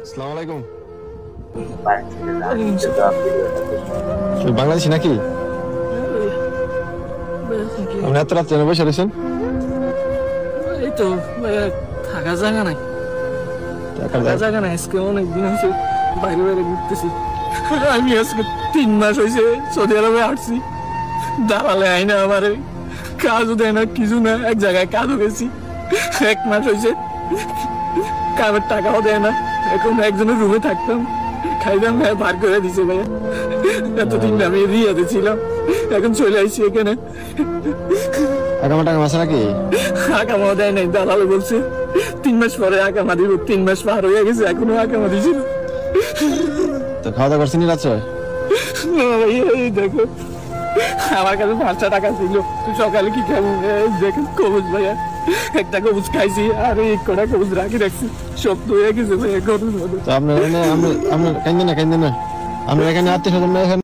আসসালামু আলাইকুম। বাংলাদেশি নাকি? আপনি এত রাত্রে বসে রয়েছেন? এই তো থাকা জায়গা নাই, থাকা জায়গা নাই। আজকে অনেকদিন হয়েছে বাইরে বাইরে ঘুরতেছি। আমি আজকে 3 মাস হয়েছে সৌদি আরবে আসছি। দালালে আইনা আমারে কাজও দেয় না, কিছু না। এক জায়গায় কাজও গেছি, 1 মাস হয়েছে কাজের টাকাও দেয় না। এখন একজনের রুমে থাকতাম, খাইতাম, বার করে দিছে ভাইয়া। এতদিন আমি রিয়াতে ছিলাম, এখন চলে আসছি এখানে। আগামা টাকা মাসে নাকি? আকামা দেয় নাই, দালালে বলছে 3 মাস পরে আকামা দিব। 3 মাস পার হয়ে গেছে, এখনো আকামা দিছে না। তো খাওয়া দাওয়া করছেন রাত্রে? না ভাইয়া, এই দেখো আমার কাছে 5টা টাকা ছিল। সকালে কি খাবো? দেখেন কবুজ ভাইয়া, একটা কবুজ খাইছি আর এই কটা কবুজ রাখি রাখছি, সব তো হয়ে গেছে ভাইয়া। তো আপনার কেন না আমরা এখানে আত্মীয় স্বজন